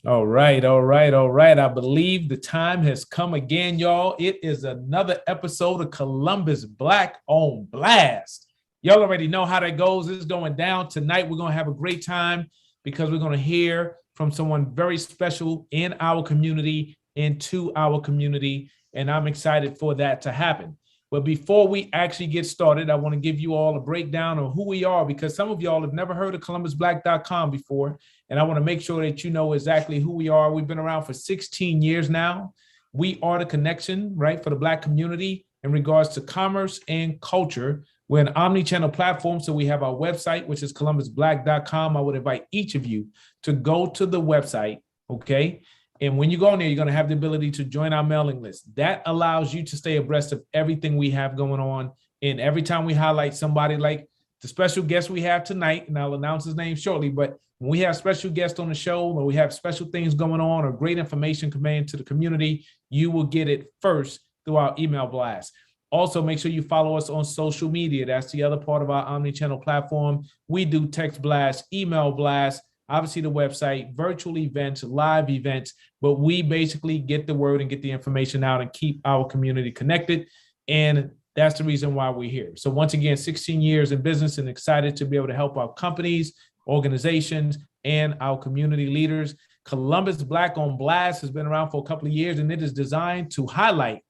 All right, all right, all right. I believe the time has come again, y'all. It is another episode of Columbus Black on Blast. Y'all already know how that goes. It's going down tonight. We're going to have a great time because we're going to hear from someone very special in our community, into our community, and I'm excited for that to happen. But before we actually get started, I want to give you all a breakdown of who we are because some of y'all have never heard of ColumbusBlack.com before. And I want to make sure that you know exactly who we are. We've been around for 16 years now. We are the connection, right, for the Black community in regards to commerce and culture. We're an omni-channel platform, so we have our website, which is ColumbusBlack.com. I would invite each of you to go to the website, okay? And when you go on there, you're going to have the ability to join our mailing list. That allows you to stay abreast of everything we have going on. And every time we highlight somebody like the special guest we have tonight, and I'll announce his name shortly, but when we have special guests on the show or we have special things going on or great information coming to the community, you will get it first through our email blast. Also, make sure you follow us on social media. That's the other part of our omni-channel platform. We do text blast, email blast, obviously the website, virtual events, live events, but we basically get the word and get the information out and keep our community connected. And that's the reason why we're here. So once again, 16 years in business and excited to be able to help our companies, organizations, and our community leaders. Columbus Black on Blast has been around for a couple of years, and it is designed to highlight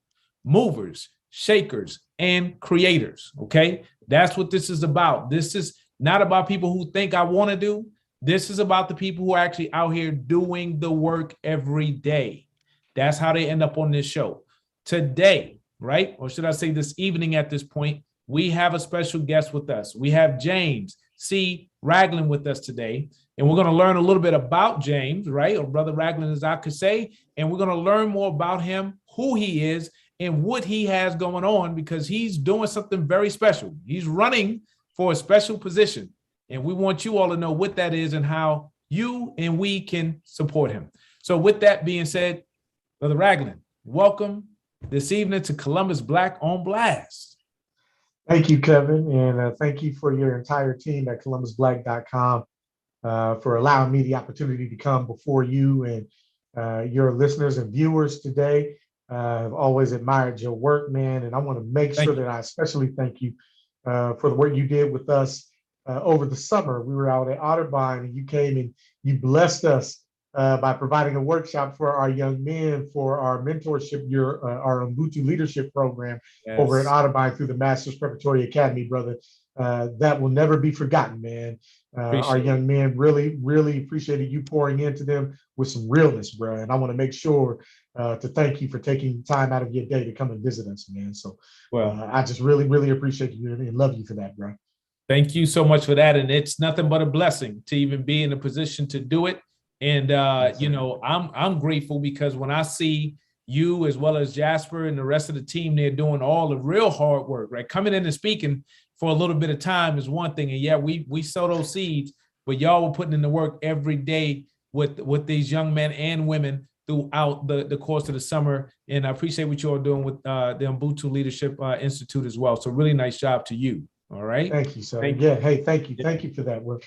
movers, shakers, and creators, okay? That's what this is about. This is not about people who think I want to do. This is about the people who are actually out here doing the work every day. That's how they end up on this show. Today, right? Or should I say this evening at this point, we have a special guest with us. We have James C. Ragland with us today. And we're going to learn a little bit about James, right? Or Brother Ragland, as I could say. And we're going to learn more about him, who he is, and what he has going on because he's doing something very special. He's running for a special position. And we want you all to know what that is and how you and we can support him. So with that being said, Brother Ragland, welcome this evening to Columbus Black on Blast. Thank you, Kevin, and thank you for your entire team at ColumbusBlack.com for allowing me the opportunity to come before you and your listeners and viewers today. I've always admired your work, man, and I want to make sure that I especially thank you for the work you did with us over the summer. We were out at Otterbein, and you came and you blessed us by providing a workshop for our young men for our mentorship, our Ubuntu leadership program over at Otterbein through the Masters Preparatory Academy, brother. That will never be forgotten, man. Our young men really, really appreciated you pouring into them with some realness, bro. And I want to make sure to thank you for taking time out of your day to come and visit us, man. So I just really, really appreciate you and love you for that, bro. Thank you so much for that. And it's nothing but a blessing to even be in a position to do it. And, you know, I'm grateful because when I see you as well as Jasper and the rest of the team, they're doing all the real hard work, right? Coming in and speaking for a little bit of time is one thing. And yeah, we sow those seeds, but y'all were putting in the work every day with these young men and women throughout the course of the summer. And I appreciate what you're doing with the Ubuntu Leadership Institute as well. So really nice job to you. All right. Thank you, sir. Hey, thank you. Thank you for that work.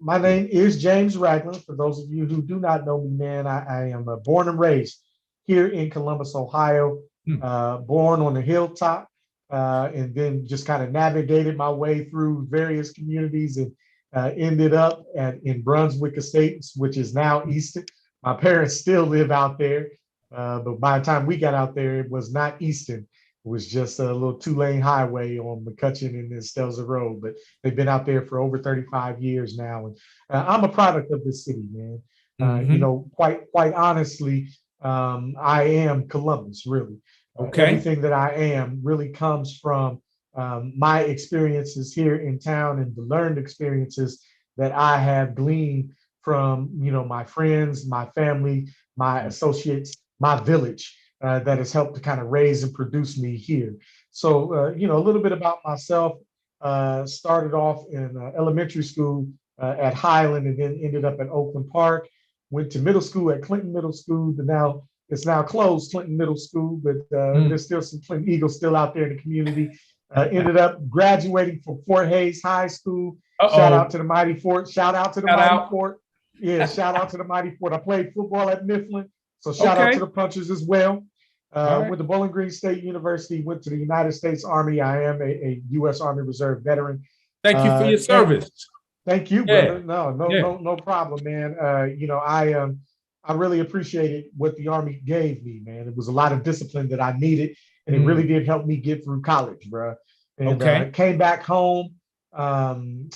My name is James Ragland. For those of you who do not know me, man, I am born and raised here in Columbus, Ohio, born on the hilltop, and then just kind of navigated my way through various communities and ended up in Brunswick Estates, which is now Easton. My parents still live out there, but by the time we got out there, it was not Easton. It was just a little 2-lane highway on McCutcheon and then Stelzer Road, but they've been out there for over 35 years now. And I'm a product of this city, man. You know, quite honestly, I am Columbus, really. Everything that I am really comes from my experiences here in town and the learned experiences that I have gleaned from, you know, my friends, my family, my associates, my village. That has helped to kind of raise and produce me here. So, you know, a little bit about myself, started off in elementary school at Highland and then ended up at Oakland Park, went to middle school at Clinton Middle School, but now it's now closed, Clinton Middle School, but there's still some Clinton Eagles still out there in the community. Ended up graduating from Fort Hayes High School. Shout out to the Mighty Fort. Shout out to the Mighty Fort. Yeah, shout out to the Mighty Fort. I played football at Mifflin, so shout out to Okay. the Punchers as well. All right. Went to Bowling Green State University, went to the United States Army. I am a U.S. Army Reserve veteran. Thank you for your service. Thank you, Yeah. brother. Yeah. No problem, man. I really appreciated what the Army gave me, man. It was a lot of discipline that I needed, and it really did help me get through college, bro. And Okay. came back home and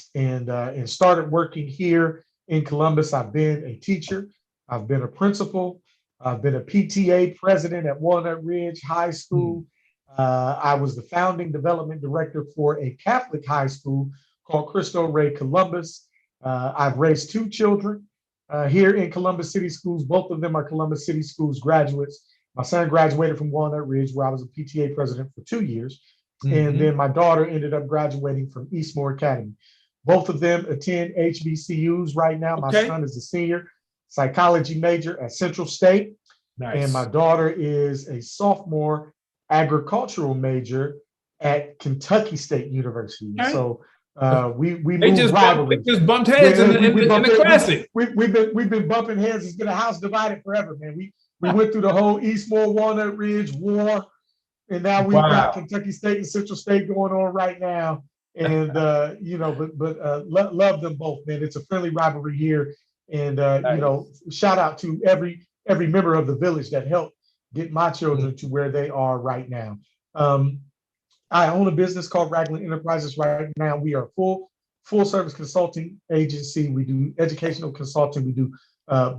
started working here in Columbus. I've been a teacher. I've been a principal. I've been a PTA president at Walnut Ridge High School. I was the founding development director for a Catholic high school called Cristo Rey Columbus. I've raised two children here in Columbus City Schools. Both of them are Columbus City Schools graduates. My son graduated from Walnut Ridge, where I was a PTA president for 2 years. And then my daughter ended up graduating from Eastmore Academy. Both of them attend HBCUs right now. My son is a senior psychology major at Central State. Nice. And my daughter is a sophomore agricultural major at Kentucky State University. Okay. So we moved rivalries. They just bumped heads in the classic. We've been bumping heads. It's been a house divided forever, man. We went through the whole Eastmore Walnut Ridge war, and now we've got Kentucky State and Central State going on right now. And love them both, man. It's a friendly rivalry here, and shout out to every member of the village that helped get my children to where they are right now. I own a business called Ragland Enterprises right now. We are a full service consulting agency. We do educational consulting. We do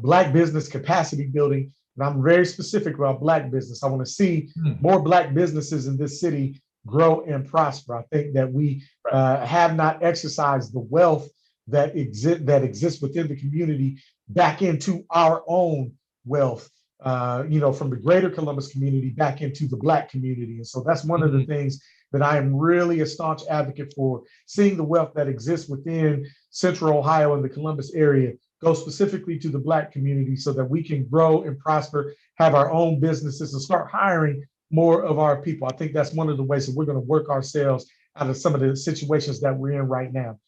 Black business capacity building. And I'm very specific about Black business. I want to see more Black businesses in this city grow and prosper. I think that we have not exercised the wealth that exists within the community back into our own wealth. From the greater Columbus community back into the Black community. And so that's one of the things that I am really a staunch advocate for, seeing the wealth that exists within Central Ohio and the Columbus area go specifically to the Black community so that we can grow and prosper, have our own businesses, and start hiring more of our people. I think that's one of the ways that we're going to work ourselves out of some of the situations that we're in right now.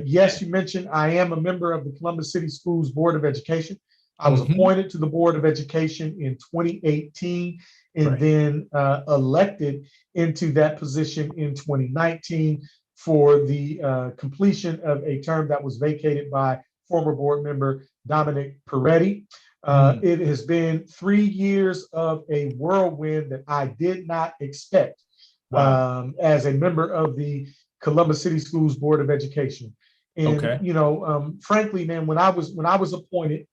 Yes, you mentioned I am a member of the Columbus City Schools Board of Education. I was appointed to the Board of Education in 2018 and then elected into that position in 2019 for the completion of a term that was vacated by former board member Dominic Peretti. It has been 3 years of a whirlwind that I did not expect as a member of the Columbus City Schools Board of Education. And frankly, man, when I was appointed,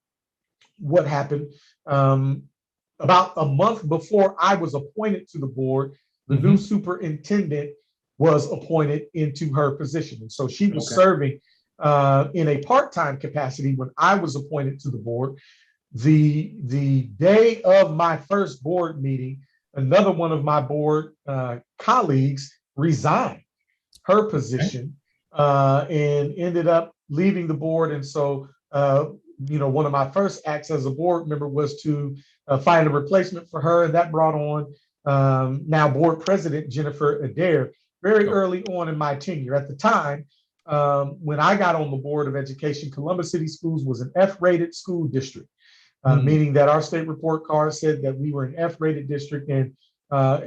what happened about a month before I was appointed to the board, the new superintendent was appointed into her position. And so she was serving in a part-time capacity when I was appointed to the board. The day of my first board meeting, another one of my board colleagues resigned her position and ended up leaving the board. And so one of my first acts as a board member was to find a replacement for her, and that brought on now board president Jennifer Adair very early on in my tenure. At the time, when I got on the Board of Education, Columbus City Schools was an F-rated school district, meaning that our state report card said that we were an F-rated district, and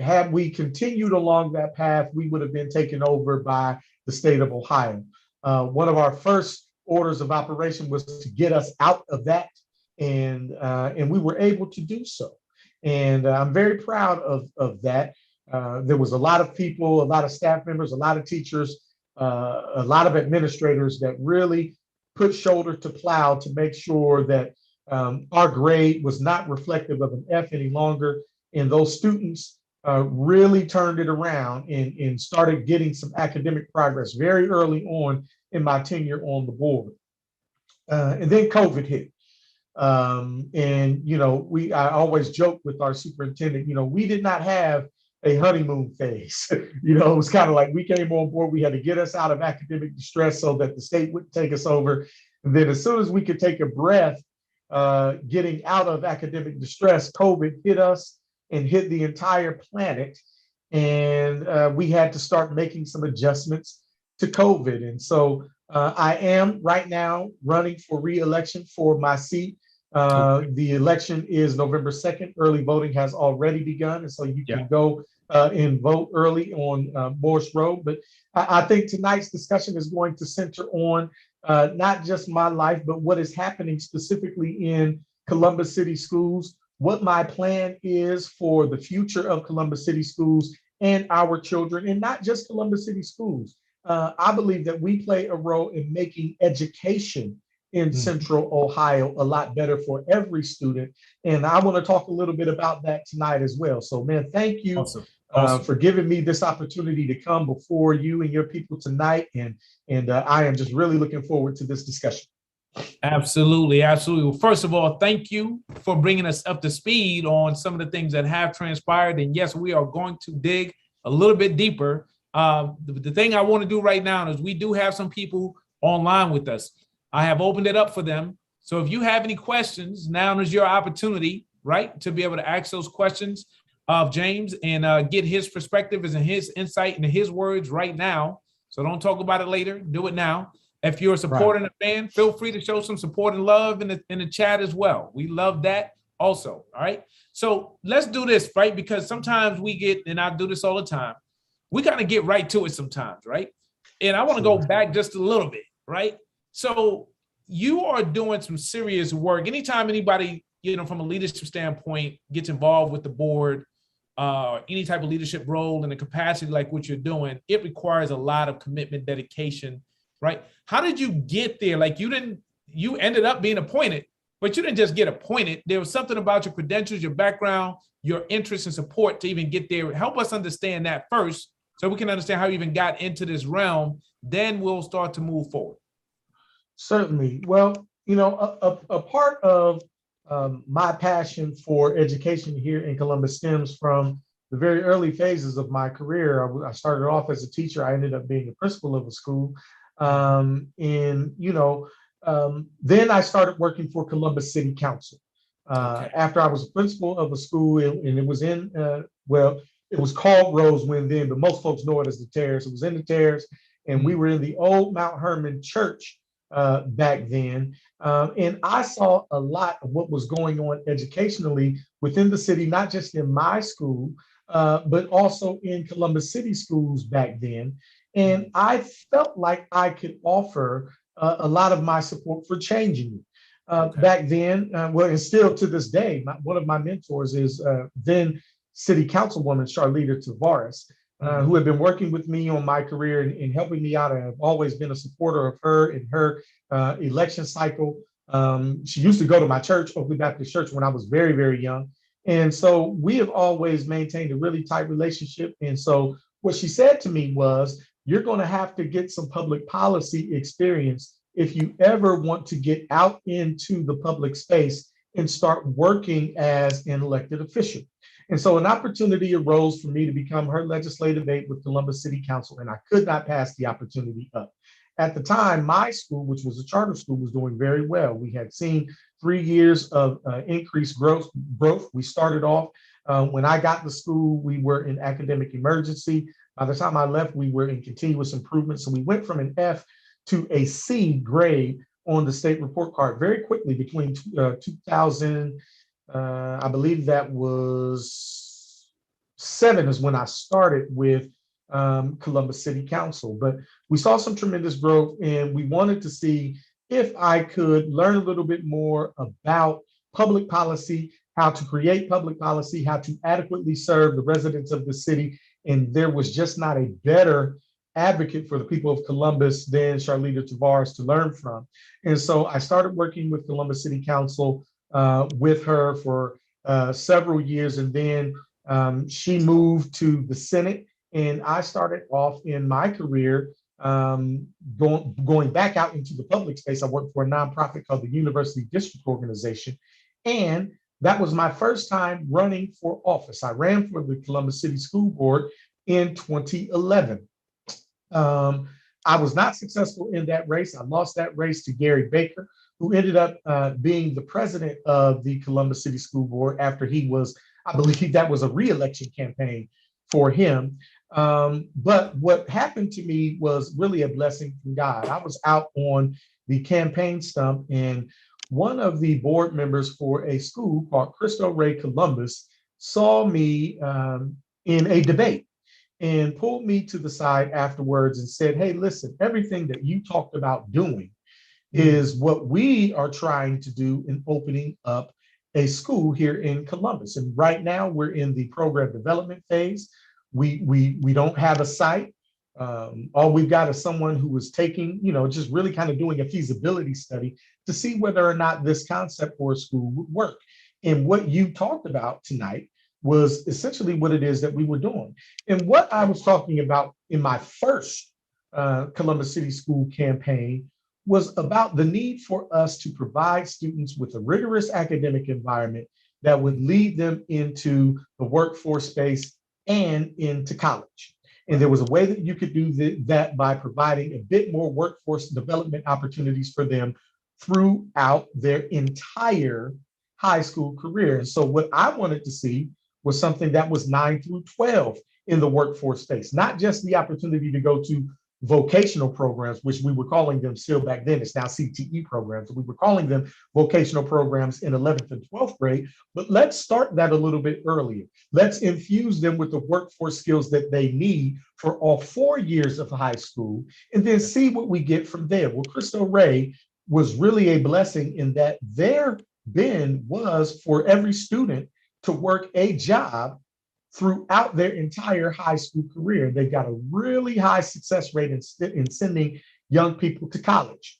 had we continued along that path, we would have been taken over by the state of Ohio. One of our first orders of operation was to get us out of that, and we were able to do so. And I'm very proud of that. There was a lot of people, a lot of staff members, a lot of teachers, a lot of administrators that really put shoulder to plow to make sure that our grade was not reflective of an F any longer. And those students really turned it around and started getting some academic progress very early on in my tenure on the board. And then COVID hit. I always joke with our superintendent, we did not have a honeymoon phase. It was kind of like we came on board, we had to get us out of academic distress so that the state wouldn't take us over. And then as soon as we could take a breath, getting out of academic distress, COVID hit us and hit the entire planet. And we had to start making some adjustments to COVID. And so I am right now running for re-election for my seat. Okay. The election is November 2nd. Early voting has already begun, and so you Yeah. can go and vote early on Morse Road. But I think tonight's discussion is going to center on not just my life, but what is happening specifically in Columbus City Schools, what my plan is for the future of Columbus City Schools and our children, and not just Columbus City Schools. I believe that we play a role in making education in Mhm. Central Ohio a lot better for every student. And I want to talk a little bit about that tonight as well. So, man, thank you Awesome. Awesome. for giving me this opportunity to come before you and your people tonight. And I am just really looking forward to this discussion. Absolutely, absolutely. Well, first of all, thank you for bringing us up to speed on some of the things that have transpired. And yes, we are going to dig a little bit deeper. The thing I want to do right now is we do have some people online with us. I have opened it up for them. So if you have any questions, now is your opportunity, right, to be able to ask those questions of James and get his perspective and his insight and his words right now. So don't talk about it later. Do it now. If you're supporting a fan, feel free to show some support and love in the chat as well. We love that also. All right. So let's do this, right? Because sometimes we get, and I do this all the time, we kind of get right to it sometimes, right? And I want to go back just a little bit, right? So you are doing some serious work. Anytime anybody, from a leadership standpoint, gets involved with the board, any type of leadership role in a capacity like what you're doing, it requires a lot of commitment, dedication, right? How did you get there? Like you ended up being appointed, but you didn't just get appointed. There was something about your credentials, your background, your interest and support to even get there. Help us understand that first so we can understand how you even got into this realm. Then we'll start to move forward. Certainly. Well, a part of my passion for education here in Columbus stems from the very early phases of my career. I started off as a teacher. I ended up being a principal of a school. Then I started working for Columbus City Council. Okay. After I was a principal of a school, and it was it was called Rosewind then, but most folks know it as the Terrace. It was in the Terrace, and we were in the old Mount Hermon Church back then. And I saw a lot of what was going on educationally within the city, not just in my school, but also in Columbus City schools back then. And I felt like I could offer a lot of my support for changing it. Back then, and still to this day, one of my mentors is then City Councilwoman Charlita Tavares, who had been working with me on my career and helping me out. I've always been a supporter of her in her election cycle. She used to go to my church, Oakley Baptist Church, when I was very, very young. And so we have always maintained a really tight relationship. And so what she said to me was, you're going to have to get some public policy experience if you ever want to get out into the public space and start working as an elected official. And so an opportunity arose for me to become her legislative aide with Columbus City Council, and I could not pass the opportunity up. At the time, my school, which was a charter school, was doing very well. We had seen 3 years of increased growth. We started off, when I got to school, we were in academic emergency. By the time I left, we were in continuous improvement. So we went from an F to a C grade on the state report card very quickly between 2000, I believe that was 7 is when I started with Columbus City Council. But we saw some tremendous growth, and we wanted to see if I could learn a little bit more about public policy, how to create public policy, how to adequately serve the residents of the city. And there was just not a better advocate for the people of Columbus than Charlita Tavares to learn from. And so I started working with Columbus City Council with her for several years. And then she moved to the Senate. And I started off in my career going back out into the public space. I worked for a nonprofit called the University District Organization. And that was my first time running for office. I ran for the Columbus City School Board in 2011. I was not successful in that race. I lost that race to Gary Baker, who ended up being the president of the Columbus City School Board after he was, I believe that was a re-election campaign for him. But what happened to me was really a blessing from God. I was out on the campaign stump, and one of the board members for a school called Cristo Rey Columbus saw me in a debate and pulled me to the side afterwards and said, "Hey, listen, everything that you talked about doing is what we are trying to do in opening up a school here in Columbus. And right now we're in the program development phase. We don't have a site. All we've got is someone who was taking, just really kind of doing a feasibility study to see whether or not this concept for a school would work. And what you talked about tonight was essentially what it is that we were doing. And what I was talking about in my first Columbus City School campaign was about the need for us to provide students with a rigorous academic environment that would lead them into the workforce space and into college. And there was a way that you could do that by providing a bit more workforce development opportunities for them throughout their entire high school career. And so what I wanted to see was something that was 9 through 12 in the workforce space, not just the opportunity to go to vocational programs, which we were calling them still back then, it's now CTE programs. We were calling them vocational programs in 11th and 12th grade, but let's start that a little bit earlier. Let's infuse them with the workforce skills that they need for all 4 years of high school, and then see what we get from there. Well, Cristo Rey was really a blessing in that their bend was for every student to work a job throughout their entire high school career. They've got a really high success rate in sending young people to college.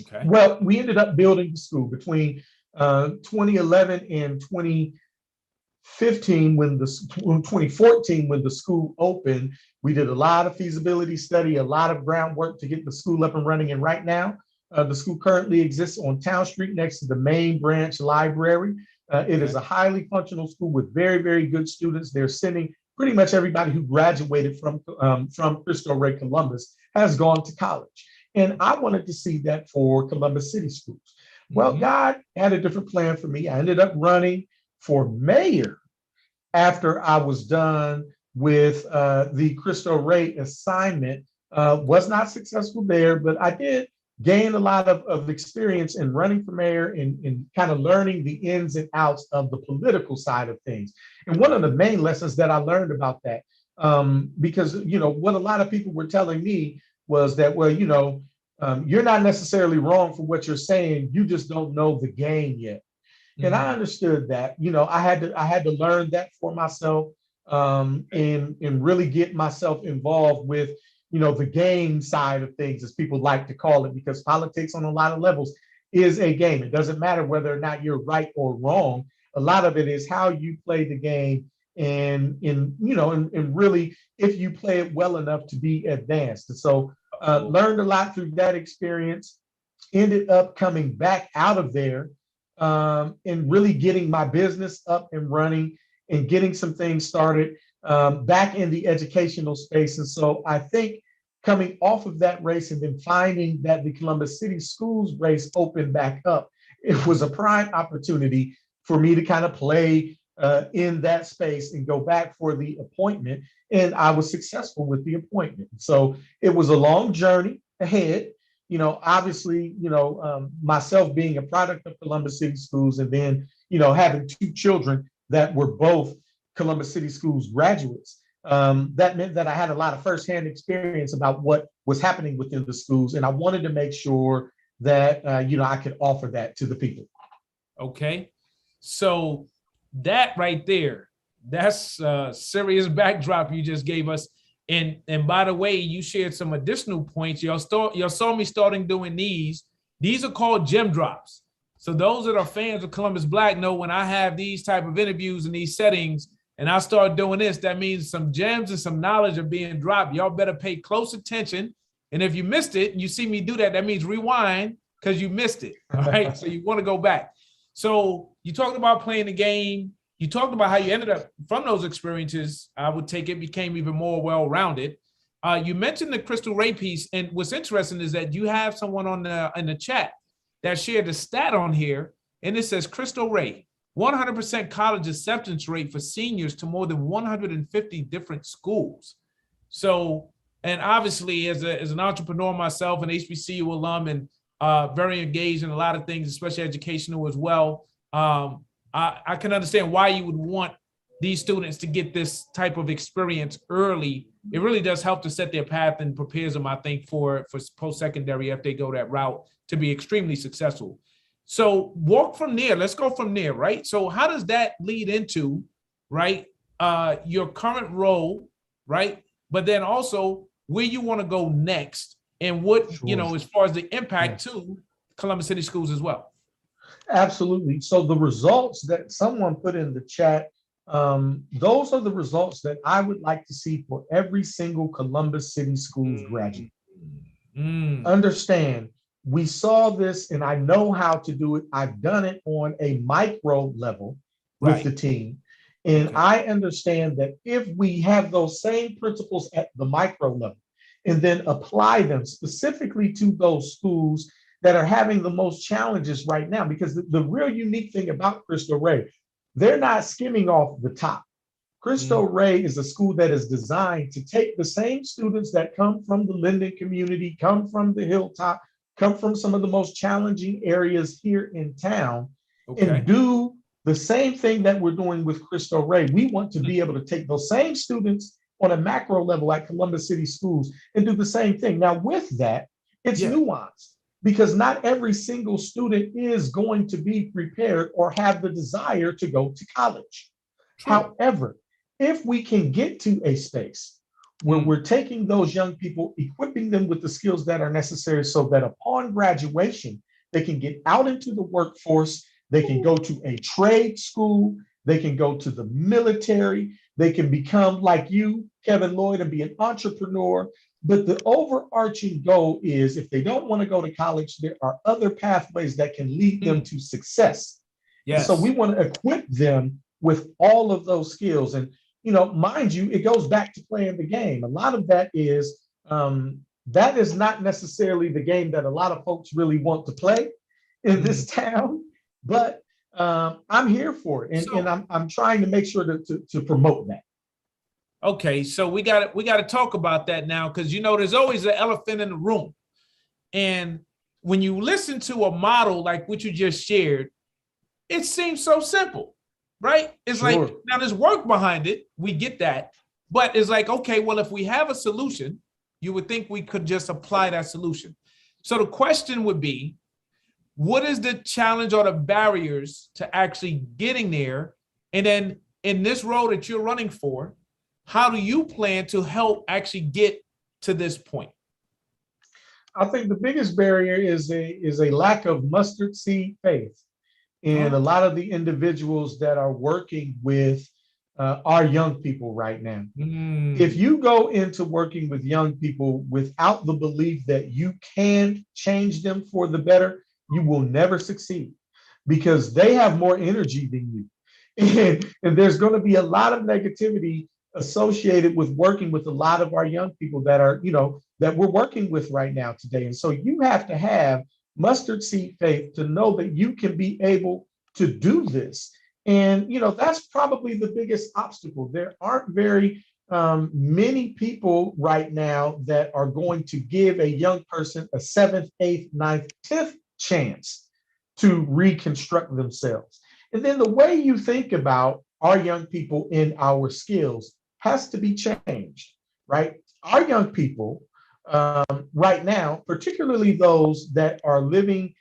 Okay. Well, we ended up building the school between 2011 and 2015 2014 when the school opened. We did a lot of feasibility study, a lot of groundwork to get the school up and running. And right now, the school currently exists on Town Street next to the main branch library. It is a highly functional school with very, very good students. They're sending pretty much everybody who graduated from Cristo Rey Columbus has gone to college. And I wanted to see that for Columbus City Schools. Well, God had a different plan for me. I ended up running for mayor after I was done with the Cristo Rey assignment. Was not successful there, but I did gain a lot of experience in running for mayor and kind of learning the ins and outs of the political side of things. And one of the main lessons that I learned about that, because, what a lot of people were telling me was that, well, you're not necessarily wrong for what you're saying. You just don't know the game yet. And I understood that, I had to learn that for myself, and really get myself involved with the game side of things, as people like to call it, because politics on a lot of levels is a game. It doesn't matter whether or not you're right or wrong. A lot of it is how you play the game, and really, if you play it well enough to be advanced. And so learned a lot through that experience, ended up coming back out of there and really getting my business up and running and getting some things started back in the educational space. And so I think coming off of that race and then finding that the Columbus City Schools race opened back up, it was a prime opportunity for me to kind of play in that space and go back for the appointment. And I was successful with the appointment. So it was a long journey ahead. Obviously, myself being a product of Columbus City Schools, and then, having 2 children that were both Columbus City Schools graduates. That meant that I had a lot of firsthand experience about what was happening within the schools. And I wanted to make sure that, I could offer that to the people. Okay. So that right there, that's a serious backdrop you just gave us. And by the way, you shared some additional points. Y'all saw me starting doing these. These are called gem drops. So those that are fans of Columbus Black know when I have these type of interviews in these settings and I start doing this, that means some gems and some knowledge are being dropped. Y'all better pay close attention. And if you missed it and you see me do that, that means rewind because you missed it. All right. So you want to go back. So you talked about playing the game. You talked about how you ended up from those experiences. I would take it became even more well-rounded. You mentioned the Cristo Rey piece. And what's interesting is that you have someone in the chat that shared a stat on here. And it says Cristo Rey, 100% college acceptance rate for seniors to more than 150 different schools. So, and obviously as an entrepreneur myself, an HBCU alum, and very engaged in a lot of things, especially educational as well. I can understand why you would want these students to get this type of experience early. It really does help to set their path and prepares them, I think, for post-secondary if they go that route to be extremely successful. So walk from there. Let's go from there, right? So how does that lead into, right, your current role, right? But then also where you want to go next and what, Sure. as far as the impact Yes. to Columbus City Schools as well. Absolutely. So the results that someone put in the chat, those are the results that I would like to see for every single Columbus City Schools graduate. Understand, we saw this and I know how to do it. I've done it on a micro level with the team. And Okay. I understand that if we have those same principles at the micro level and then apply them specifically to those schools that are having the most challenges right now, because the real unique thing about Cristo Rey, they're not skimming off the top. Cristo Rey is a school that is designed to take the same students that come from the Linden community, come from the Hilltop, come from some of the most challenging areas here in town, and do the same thing that we're doing with Cristo Rey. We want to be able to take those same students on a macro level at Columbus City Schools and do the same thing. Now, with that, it's nuanced because not every single student is going to be prepared or have the desire to go to college. True. However, if we can get to a space where we're taking those young people, equipping them with the skills that are necessary so that upon graduation, they can get out into the workforce, they can go to a trade school, they can go to the military, they can become like you, Kevin Lloyd, and be an entrepreneur. But the overarching goal is if they don't want to go to college, there are other pathways that can lead them to success. Yes. So we want to equip them with all of those skills. And, mind you, it goes back to playing the game. A lot of that is not necessarily the game that a lot of folks really want to play in this town, but I'm here for it. And I'm trying to make sure to promote that. Okay, so we got to talk about that now because there's always an elephant in the room, and when you listen to a model like what you just shared, it seems so simple, right? It's like now there's work behind it. We get that, but it's like okay, well if we have a solution, you would think we could just apply that solution. So the question would be, what is the challenge or the barriers to actually getting there, and then in this role that you're running for, how do you plan to help actually get to this point? I think the biggest barrier is a lack of mustard seed faith in a lot of the individuals that are working with our young people right now. If you go into working with young people without the belief that you can change them for the better, you will never succeed because they have more energy than you. And there's going to be a lot of negativity associated with working with a lot of our young people that are, that we're working with right now today. And so you have to have mustard seed faith to know that you can be able to do this. And, that's probably the biggest obstacle. There aren't very many people right now that are going to give a young person a 7th, 8th, 9th, 10th chance to reconstruct themselves. And then the way you think about our young people in our skills has to be changed, right? Our young people right now, particularly those that are living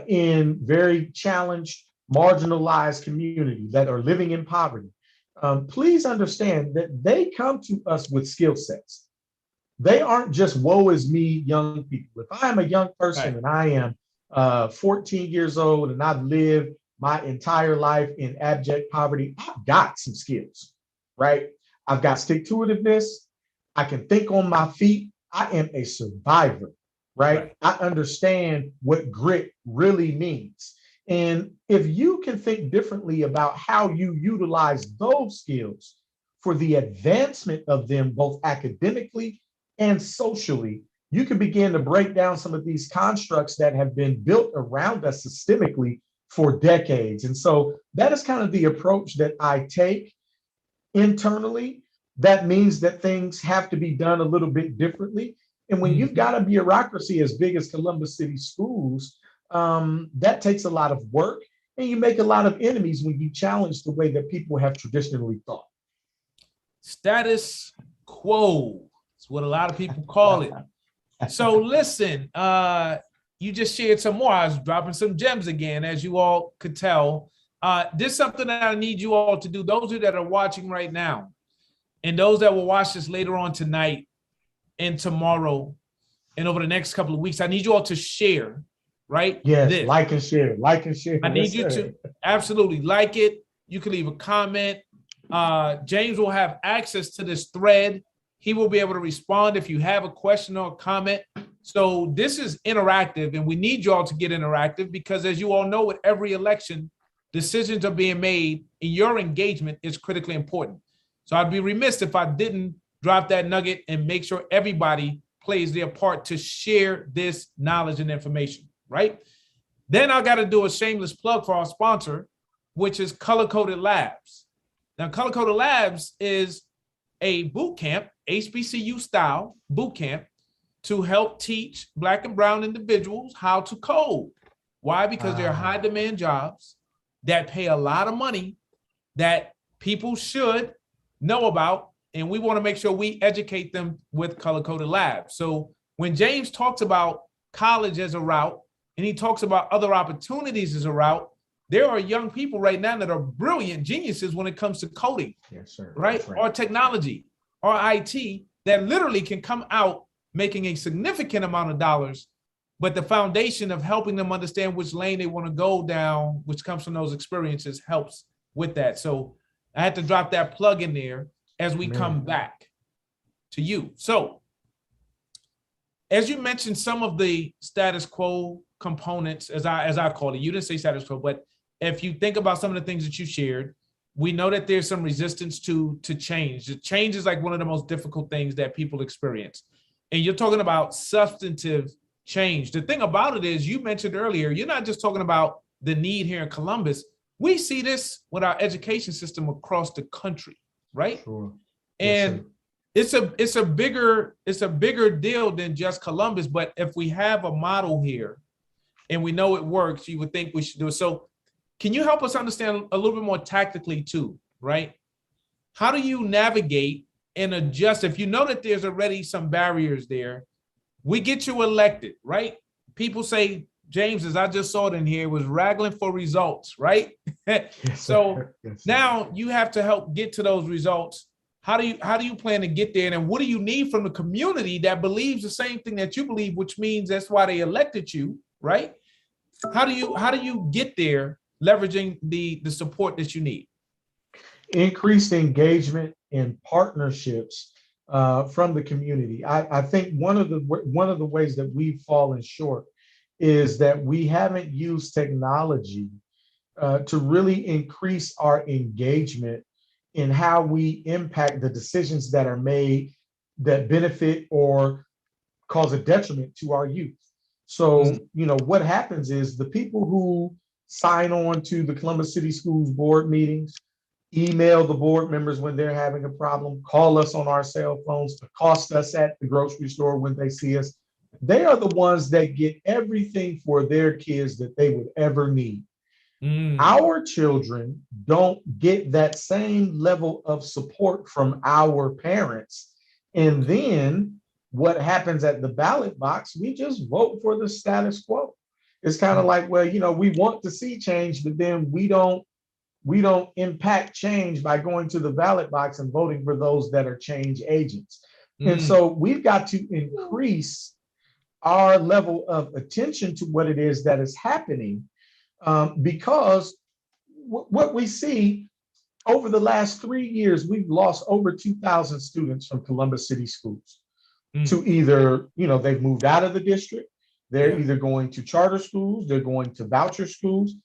in very challenged, marginalized communities that are living in poverty, please understand that they come to us with skill sets. They aren't just woe is me young people. If I am a young person and I am 14 years old and I've lived my entire life in abject poverty, I've got some skills, right? I've got stick-to-itiveness. I can think on my feet. I am a survivor, right? I understand what grit really means. And if you can think differently about how you utilize those skills for the advancement of them, both academically and socially, you can begin to break down some of these constructs that have been built around us systemically for decades. And so that is kind of the approach that I take internally. that means that things have to be done a little bit differently. And when you've got a bureaucracy as big as Columbus City Schools, that takes a lot of work, and you make a lot of enemies when you challenge the way that people have traditionally thought. Status quo. It's what a lot of people call it. So listen, you just shared some more. I was dropping some gems again, as you all could tell. This is something that I need you all to do. Those of you that are watching right now, and those that will watch this later on tonight and tomorrow and over the next couple of weeks, I need you all to share, right? Yes, like and share, like and share. I need you to absolutely like it. You can leave a comment. James will have access to this thread. He will be able to respond if you have a question or a comment. So this is interactive, and we need you all to get interactive because, as you all know, with every election, decisions are being made, and your engagement is critically important. So I'd be remiss if I didn't drop that nugget and make sure everybody plays their part to share this knowledge and information, right? Then I got to do a shameless plug for our sponsor, which is Color Coded Labs. Now, Color Coded Labs is a boot camp, HBCU style boot camp, to help teach Black and brown individuals how to code. Why? Because they're high demand jobs that pay a lot of money that people should know about, and we want to make sure we educate them with Color Coded Labs. So when James talks about college as a route, and he talks about other opportunities as a route, there are young people right now that are brilliant geniuses when it comes to coding, yes, sir. Right? Or technology or IT that literally can come out making a significant amount of dollars, but the foundation of helping them understand which lane they want to go down, which comes from those experiences, helps with that. So I had to drop that plug in there as we come back to you. So as you mentioned, some of the status quo components, as I call it, you didn't say status quo, but if you think about some of the things that you shared, we know that there's some resistance to change. The change is like one of the most difficult things that people experience. And you're talking about substantive change. The thing about it is, you mentioned earlier, you're not just talking about the need here in Columbus. We see this with our education system across the country, right? Sure. And yes, it's a bigger deal than just Columbus. But if we have a model here and we know it works, you would think we should do it. So can you help us understand a little bit more tactically too, right? How do you navigate and adjust if you know that there's already some barriers there? We get you elected, right? People say, James, as I just saw it in here, was Ragland for results, right? yes, So yes, now you have to help get to those results. How do you plan to get there? And what do you need from the community that believes the same thing that you believe, which means that's why they elected you, right? How do you get there leveraging the support that you need? Increased engagement and partnerships from the community. I think one of the ways that we've fallen short is that we haven't used technology to really increase our engagement in how we impact the decisions that are made that benefit or cause a detriment to our youth. So, what happens is the people who sign on to the Columbus City Schools board meetings, email the board members when they're having a problem, call us on our cell phones, accost us at the grocery store when they see us. They are the ones that get everything for their kids that they would ever need. Our children don't get that same level of support from our parents. And then what happens at the ballot box, we just vote for the status quo. It's kind of like, well, we want to see change, but then we don't impact change by going to the ballot box and voting for those that are change agents. And so we've got to increase our level of attention to what it is that is happening, because what we see over the last 3 years, we've lost over 2,000 students from Columbus City Schools to either, they've moved out of the district, they're either going to charter schools, they're going to voucher schools.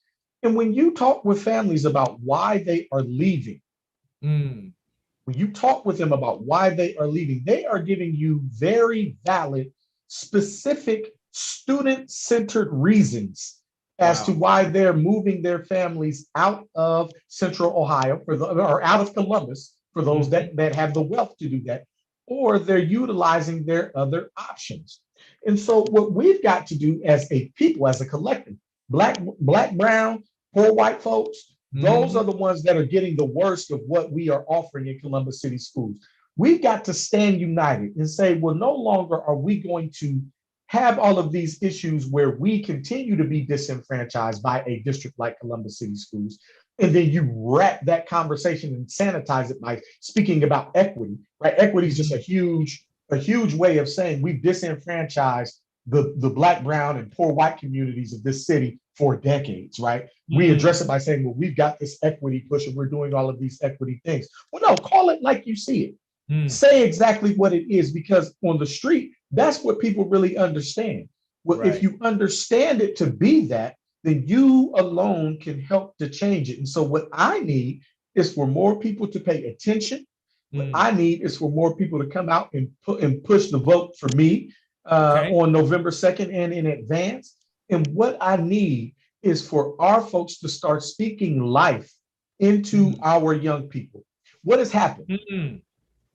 And when you talk with families about why they are leaving, when you talk with them about why they are leaving, they are giving you very valid, specific, student-centered reasons as to why they're moving their families out of Central Ohio or out of Columbus for those that have the wealth to do that, or they're utilizing their other options. And so what we've got to do as a people, as a collective, black, brown, poor white folks, those are the ones that are getting the worst of what we are offering in Columbus City Schools. We've got to stand united and say, well, no longer are we going to have all of these issues where we continue to be disenfranchised by a district like Columbus City Schools. And then you wrap that conversation and sanitize it by speaking about equity, right? Equity is just a huge way of saying we've disenfranchised the black, brown, and poor white communities of this city for decades, right? We address it by saying, well, we've got this equity push and we're doing all of these equity things. Well, no, call it like you see it. Say exactly what it is, because on the street, that's what people really understand. Well, if you understand it to be that, then you alone can help to change it. And so what I need is for more people to pay attention. What I need is for more people to come out and push the vote for me on November 2nd and in advance. And what I need is for our folks to start speaking life into our young people. What has happened?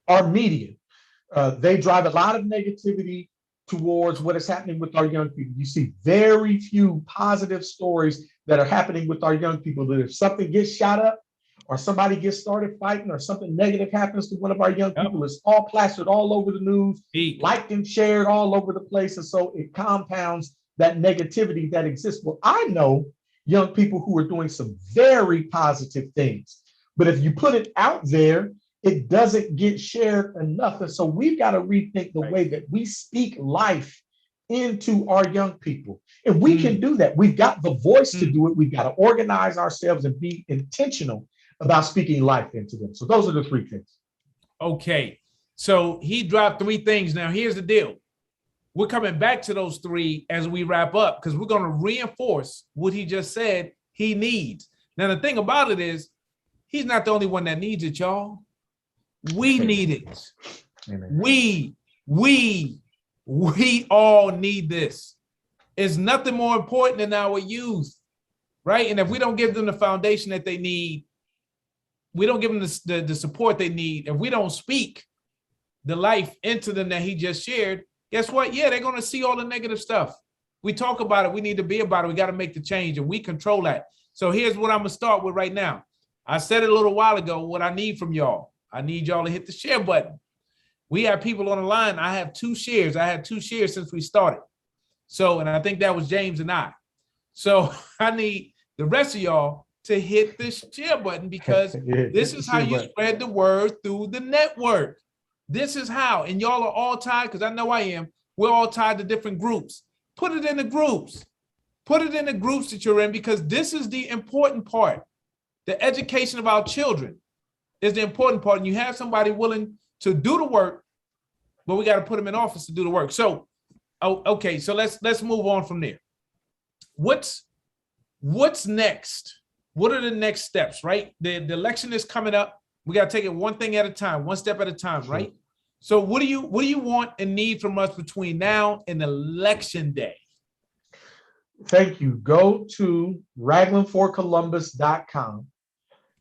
Our media, they drive a lot of negativity towards what is happening with our young people. You see very few positive stories that are happening with our young people. That if something gets shot up or somebody gets started fighting or something negative happens to one of our young people, it's all plastered all over the news, liked and shared all over the place. And so it compounds that negativity that exists. Well, I know young people who are doing some very positive things, but if you put it out there, it doesn't get shared enough. And so we've got to rethink the way that we speak life into our young people. And we can do that. We've got the voice to do it. We've got to organize ourselves and be intentional about speaking life into them. So those are the three things. Okay. So he dropped three things. Now, here's the deal. We're coming back to those three as we wrap up, because we're going to reinforce what he just said he needs. Now, the thing about it is, he's not the only one that needs it, y'all. We need it. Amen. We all need this. It's nothing more important than our youth, right? And if we don't give them the foundation that they need, we don't give them the support they need, if we don't speak the life into them that he just shared, guess what? Yeah, they're going to see all the negative stuff. We talk about it. We need to be about it. We got to make the change, and we control that. So here's what I'm going to start with right now. I said it a little while ago, what I need from y'all. I need y'all to hit the share button. We have people on the line. I have 2 shares. I had 2 shares since we started. So, and I think that was James and I. So I need the rest of y'all to hit the share button, because this is how you spread the word through the network. This is how, and y'all are all tied, because I know I am. We're all tied to different groups. Put it in the groups. Put it in the groups that you're in, because this is the important part. The education of our children is the important part. And you have somebody willing to do the work, but we got to put them in office to do the work. So, okay, so let's move on from there. What's next? What are the next steps, right? The election is coming up. We got to take it one thing at a time, one step at a time, right? So what do you want and need from us between now and election day? Thank you. Go to raglandforcolumbus.com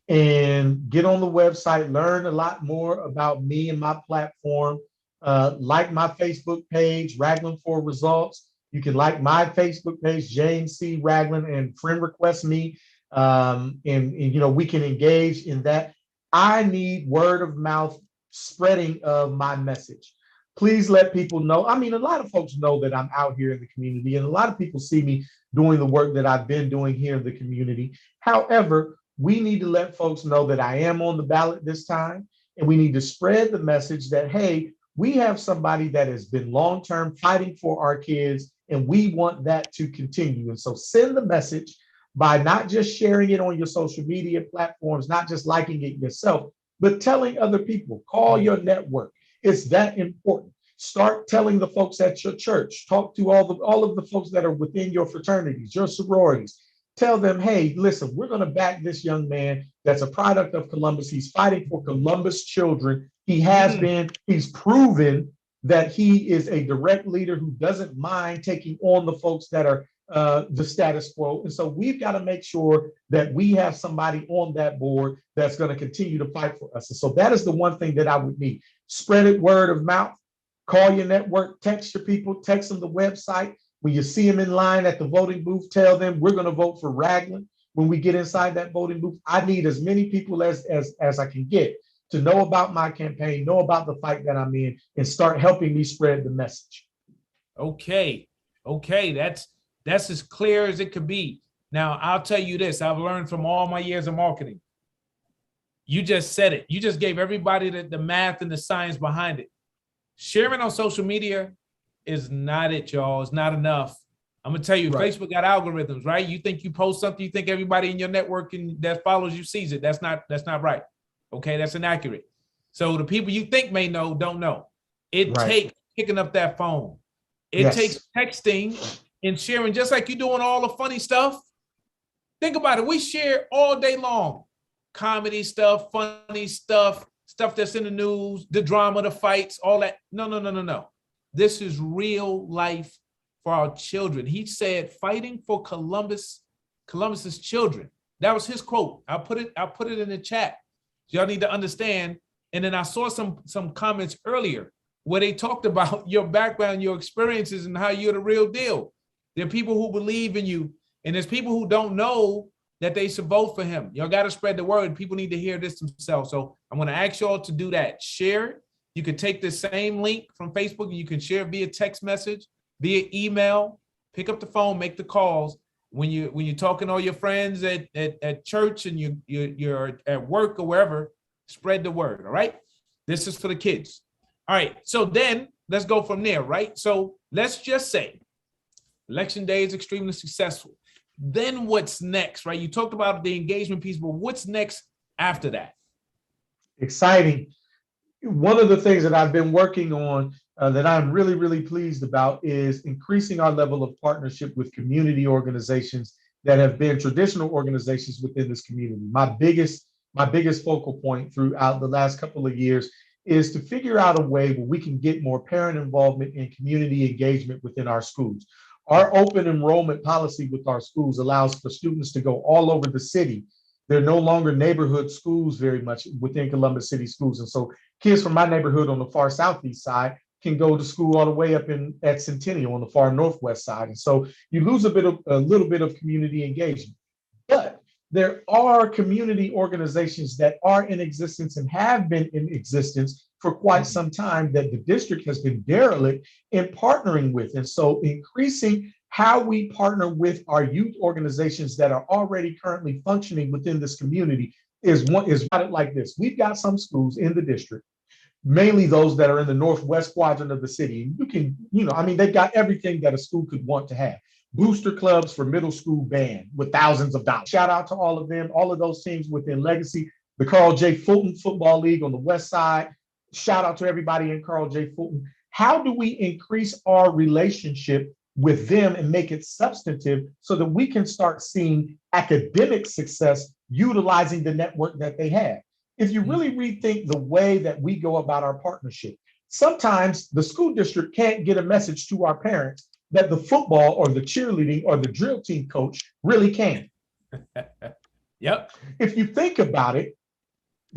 and get on the website, learn a lot more about me and my platform. Like my Facebook page, Ragland for Results. You can like my Facebook page, James C. Ragland, and friend request me. And you know, we can engage in that. I need word of mouth spreading of my message. Please let people know. I mean, a lot of folks know that I'm out here in the community, and a lot of people see me doing the work that I've been doing here in the community. However, we need to let folks know that I am on the ballot this time, and we need to spread the message that, hey, we have somebody that has been long-term fighting for our kids, and we want that to continue. And so send the message by not just sharing it on your social media platforms, not just liking it yourself, but telling other people. Call your network. It's that important. Start telling the folks at your church. Talk to all of the folks that are within your fraternities, your sororities. Tell them, hey, listen, we're going to back this young man that's a product of Columbus. He's fighting for Columbus children. He has been. He's proven that he is a direct leader who doesn't mind taking on the folks that are the status quo. And so we've got to make sure that we have somebody on that board that's going to continue to fight for us. And so that is the one thing that I would need. Spread it word of mouth, call your network, text your people, text them the website. When you see them in line at the voting booth, tell them we're going to vote for Ragland. When we get inside that voting booth, I need as many people as I can get to know about my campaign, know about the fight that I'm in, and start helping me spread the message. Okay. That's as clear as it could be. Now, I'll tell you this. I've learned from all my years of marketing. You just said it. You just gave everybody the math and the science behind it. Sharing on social media is not it, y'all. It's not enough. I'm going to tell you, right. Facebook got algorithms, right? You think you post something, you think everybody in your network that follows you sees it. That's not right. Okay, that's inaccurate. So the people you think may know don't know. It takes picking up that phone. It takes texting and sharing, just like you're doing all the funny stuff. Think about it. We share all day long. Comedy stuff, funny stuff that's in the news, the drama, the fights, all that. No. This is real life for our children. He said, fighting for Columbus's children. That was his quote. I'll put it in the chat. Y'all need to understand. And then I saw some comments earlier where they talked about your background, your experiences, and how you're the real deal. There are people who believe in you, and there's people who don't know that they should vote for him. Y'all got to spread the word. People need to hear this themselves. So I'm going to ask y'all to do that. Share it. You can take the same link from Facebook and you can share via text message, via email, pick up the phone, make the calls. When you're talking to all your friends at church and you're at work or wherever, spread the word, all right? This is for the kids. All right, so then let's go from there, right? So let's just say election day is extremely successful. Then what's next, right? You talked about the engagement piece, but what's next after that? Exciting. One of the things that I've been working on that I'm really, really pleased about is increasing our level of partnership with community organizations that have been traditional organizations within this community. My biggest focal point throughout the last couple of years is to figure out a way where we can get more parent involvement and community engagement within our schools. Our open enrollment policy with our schools allows for students to go all over the city. They're no longer neighborhood schools very much within Columbus City Schools. And so kids from my neighborhood on the far southeast side can go to school all the way up at Centennial on the far northwest side. And so you lose a little bit of community engagement. But there are community organizations that are in existence and have been in existence for quite some time that the district has been derelict in partnering with. And so increasing how we partner with our youth organizations that are already currently functioning within this community is got it like this. We've got some schools in the district, mainly those that are in the northwest quadrant of the city. You can, they've got everything that a school could want to have. Booster clubs for middle school band with thousands of dollars. Shout out to all of them, all of those teams within Legacy, the Carl J. Fulton Football League on the west side. Shout out to everybody in Carl J. Fulton. How do we increase our relationship with them and make it substantive so that we can start seeing academic success utilizing the network that they have? If you really rethink the way that we go about our partnership, sometimes the school district can't get a message to our parents that the football or the cheerleading or the drill team coach really can. Yep. If you think about it,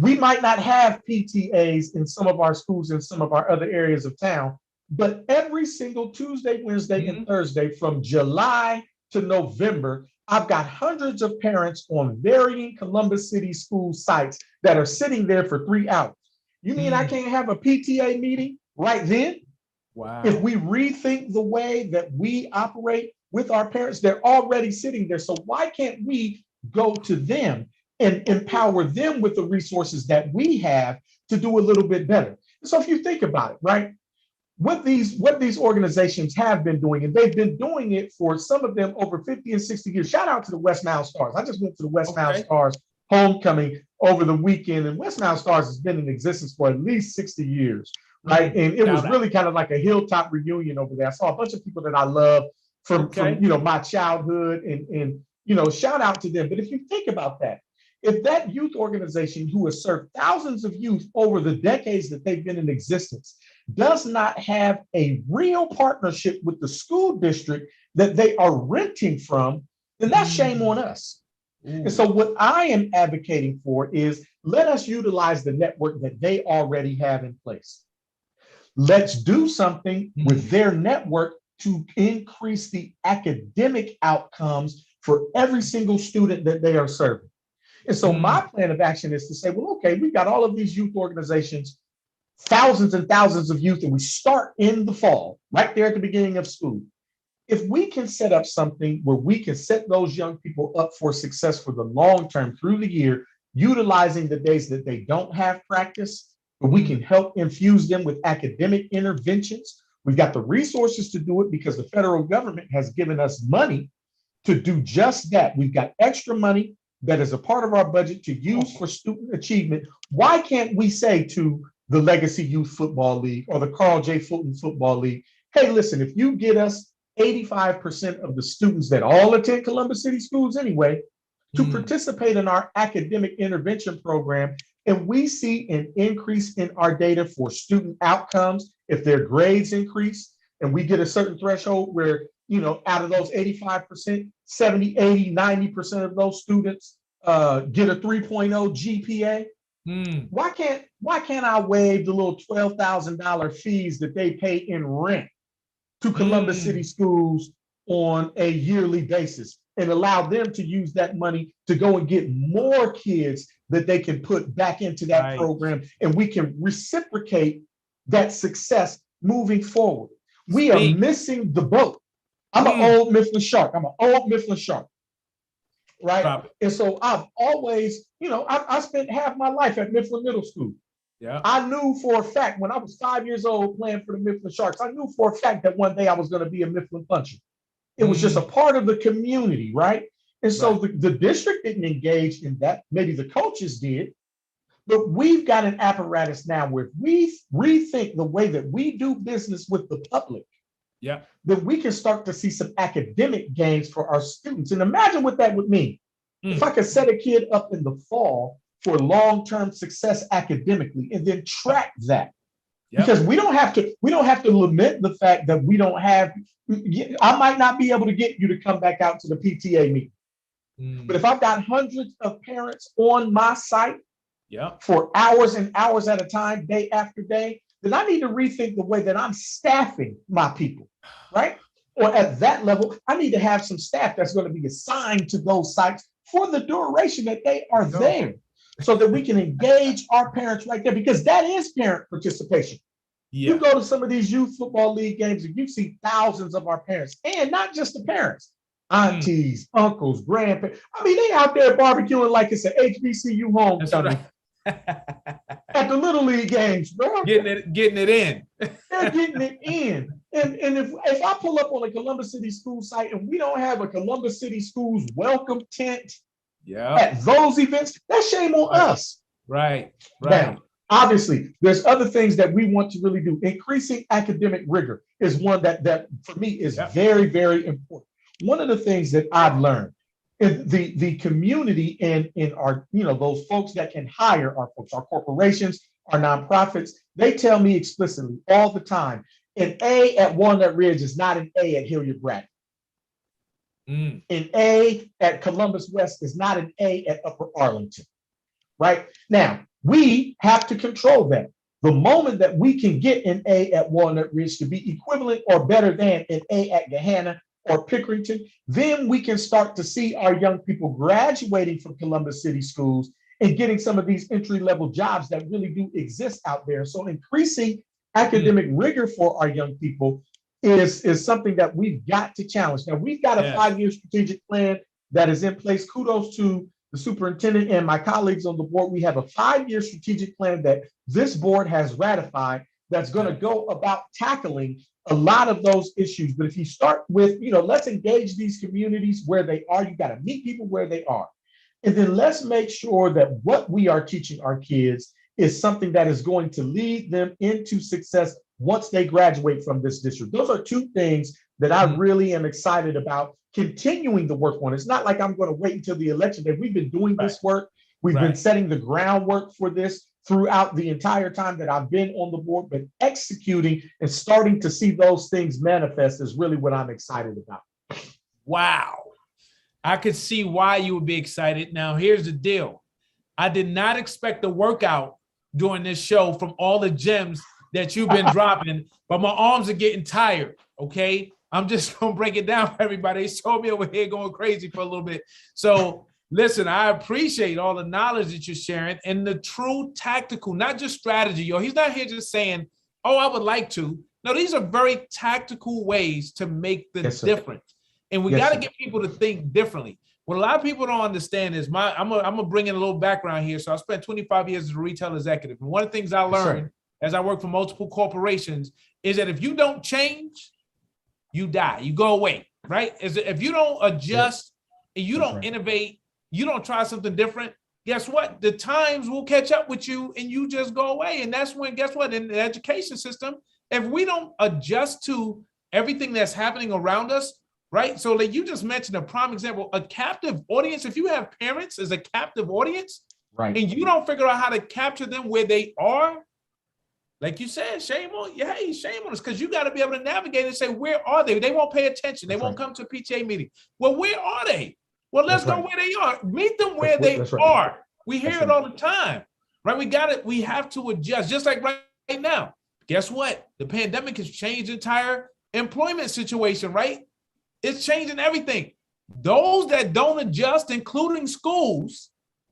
we might not have PTAs in some of our schools in some of our other areas of town, but every single Tuesday, Wednesday, and Thursday from July to November, I've got hundreds of parents on varying Columbus City school sites that are sitting there for 3 hours. You mean I can't have a PTA meeting right then? Wow. If we rethink the way that we operate with our parents, they're already sitting there. So why can't we go to them and empower them with the resources that we have to do a little bit better? So if you think about it, right? What these organizations have been doing, and they've been doing it for some of them over 50 and 60 years. Shout out to the West Nile Stars. I just went to the West Nile Stars homecoming over the weekend, and West Nile Stars has been in existence for at least 60 years, right? And it was really kind of like a hilltop reunion over there. I saw a bunch of people that I love from my childhood, and shout out to them. But if you think about that, if that youth organization who has served thousands of youth over the decades that they've been in existence, does not have a real partnership with the school district that they are renting from, then that's shame on us. And so what I am advocating for is let us utilize the network that they already have in place. Let's do something with their network to increase the academic outcomes for every single student that they are serving. And so my plan of action is to say, well, okay, we've got all of these youth organizations, thousands and thousands of youth, and we start in the fall, right there at the beginning of school. If we can set up something where we can set those young people up for success for the long term through the year, utilizing the days that they don't have practice, but we can help infuse them with academic interventions. We've got the resources to do it because the federal government has given us money to do just that. We've got extra money that is a part of our budget to use for student achievement. Why can't we say to the Legacy Youth Football League or the Carl J. Fulton Football League, hey, listen, if you get us 85% of the students that all attend Columbus City schools anyway to participate in our academic intervention program, and we see an increase in our data for student outcomes, if their grades increase, and we get a certain threshold where, you know, out of those 85%, 70, 80, 90% of those students get a 3.0 GPA. Why can't I waive the little $12,000 fees that they pay in rent to Columbus City schools on a yearly basis and allow them to use that money to go and get more kids that they can put back into that program, and we can reciprocate that success moving forward. We are missing the boat. I'm an old Mifflin Shark. Right? And so I've always, you know, I spent half my life at Mifflin Middle School. Yeah. I knew for a fact when I was 5 years old playing for the Mifflin Sharks, I knew for a fact that one day I was going to be a Mifflin Puncher. It was just a part of the community, right? And so the district didn't engage in that. Maybe the coaches did, but we've got an apparatus now where we rethink the way that we do business with the public. Yeah, that we can start to see some academic gains for our students. And imagine what that would mean. If I could set a kid up in the fall for long-term success academically and then track that. Yep. Because we don't have to lament the fact that we don't have, I might not be able to get you to come back out to the PTA meeting. But if I've got hundreds of parents on my site for hours and hours at a time, day after day, then I need to rethink the way that I'm staffing my people, right? Or at that level, I need to have some staff that's going to be assigned to those sites for the duration that they are there, so that we can engage our parents right there, because that is parent participation. Yeah. You go to some of these youth football league games and you see thousands of our parents, and not just the parents, aunties, uncles, grandparents. I mean, they out there barbecuing like it's an HBCU homecoming. At the Little League games, bro. Getting it in. They're getting it in. And if I pull up on a Columbus City school site and we don't have a Columbus City schools welcome tent at those events, that's shame on us. Right. Now, obviously, there's other things that we want to really do. Increasing academic rigor is one that for me is very, very important. One of the things that I've learned in the community and in our, you know, those folks that can hire our folks, our corporations, our nonprofits, they tell me explicitly all the time, an A at Walnut Ridge is not an A at Hilliard Bradley. An A at Columbus West is not an A at Upper Arlington, right? Now, we have to control that. The moment that we can get an A at Walnut Ridge to be equivalent or better than an A at Gahanna or Pickerington, then we can start to see our young people graduating from Columbus City schools and getting some of these entry-level jobs that really do exist out there. So increasing academic rigor for our young people is something that we've got to challenge. Now, we've got a 5-year strategic plan that is in place. Kudos to the superintendent and my colleagues on the board. We have a 5-year strategic plan that this board has ratified that's going to go about tackling a lot of those issues. But if you start with, you know, let's engage these communities where they are. You got to meet people where they are. And then let's make sure that what we are teaching our kids is something that is going to lead them into success once they graduate from this district. Those are two things that I really am excited about continuing the work on. It's not like I'm going to wait until the election day. We've been doing this work. We've been setting the groundwork for this throughout the entire time that I've been on the board, but executing and starting to see those things manifest is really what I'm excited about. Wow. I could see why you would be excited. Now, here's the deal. I did not expect a workout during this show from all the gems that you've been dropping, but my arms are getting tired, okay? I'm just going to break it down for everybody. They saw me over here going crazy for a little bit. So listen, I appreciate all the knowledge that you're sharing and the true tactical, not just strategy. Yo, he's not here just saying, oh, I would like to. No, these are very tactical ways to make the difference. And we got to get people to think differently. What a lot of people don't understand is I'm gonna bring in a little background here. So I spent 25 years as a retail executive. And one of the things I learned as I work for multiple corporations is that if you don't change, you die, you go away, right? If you don't adjust and you don't innovate, you don't try something different, guess what? The times will catch up with you and you just go away. And that's when, guess what? In the education system, if we don't adjust to everything that's happening around us, right? So like you just mentioned a prime example, a captive audience. If you have parents as a captive audience, right, and you don't figure out how to capture them where they are, like you said, shame on you. Hey, shame on us, because you got to be able to navigate and say, where are they? They won't pay attention. They won't come to a PTA meeting. Well, where are they? Well, let's go where they are. Meet them where they are. We hear it all the time, right? We have to adjust, just like right now. Guess what? The pandemic has changed the entire employment situation, right? It's changing everything. Those that don't adjust, including schools,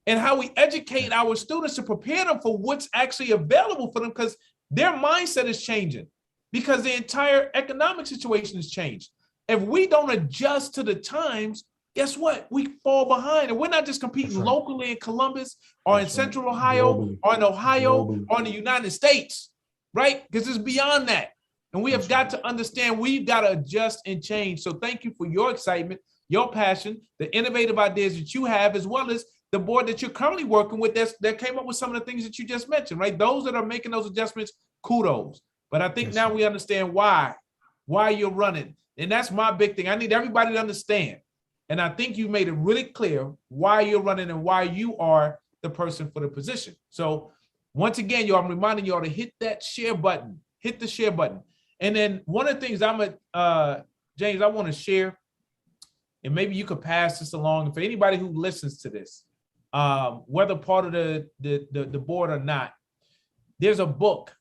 and how we educate our students to prepare them for what's actually available for them, because their mindset is changing, because the entire economic situation has changed. If we don't adjust to the times, guess what? We fall behind. And we're not just competing locally in Columbus or in Central Ohio or in Ohio or in the United States, right? Because it's beyond that. And we have got to understand we've got to adjust and change. So thank you for your excitement, your passion, the innovative ideas that you have, as well as the board that you're currently working with that came up with some of the things that you just mentioned, right? Those that are making those adjustments, kudos. But I think now we understand why you're running. And that's my big thing. I need everybody to understand. And I think you made it really clear why you're running and why you are the person for the position. So once again, y'all, I'm reminding y'all to hit that share button, hit the share button. And then one of the things James, I want to share, and maybe you could pass this along for anybody who listens to this, whether part of the board or not. There's a book,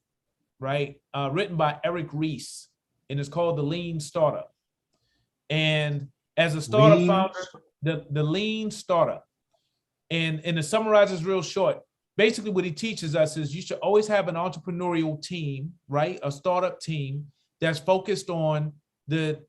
right, written by Eric Ries, and it's called The Lean Startup. And as a startup founder, the Lean Startup, and to summarize this real short, basically what he teaches us is you should always have an entrepreneurial team, right? A startup team that's focused on the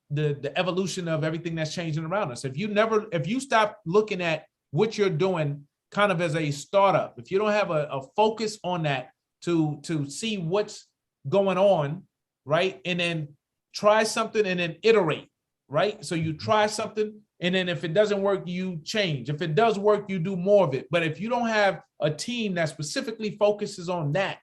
evolution of everything that's changing around us. If you stop looking at what you're doing kind of as a startup, if you don't have a focus on that to see what's going on, right? And then try something and then iterate, right? So you try something, and then if it doesn't work, you change. If it does work, you do more of it. But if you don't have a team that specifically focuses on that,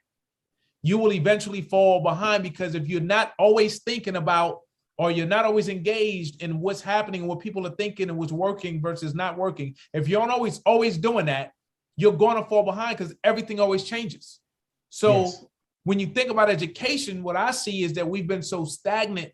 you will eventually fall behind, because if you're not always thinking about, or you're not always engaged in what's happening and what people are thinking and what's working versus not working, if you're not always doing that, you're going to fall behind, because everything always changes. So when you think about education, what I see is that we've been so stagnant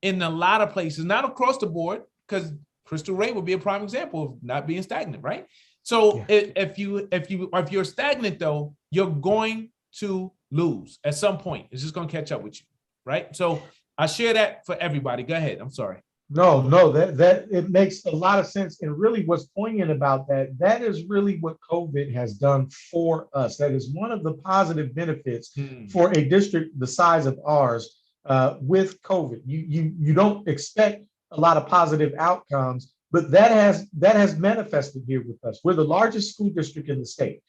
in a lot of places, not across the board, because Crystal Ray would be a prime example of not being stagnant, right? So if you're stagnant, though, you're going to lose at some point. It's just going to catch up with you, right? So I share that for everybody. Go ahead. I'm sorry. No, that it makes a lot of sense. And really what's poignant about that is really what COVID has done for us. That is one of the positive benefits for a district the size of ours with COVID. You don't expect a lot of positive outcomes, but that has manifested here with us. We're the largest school district in the state.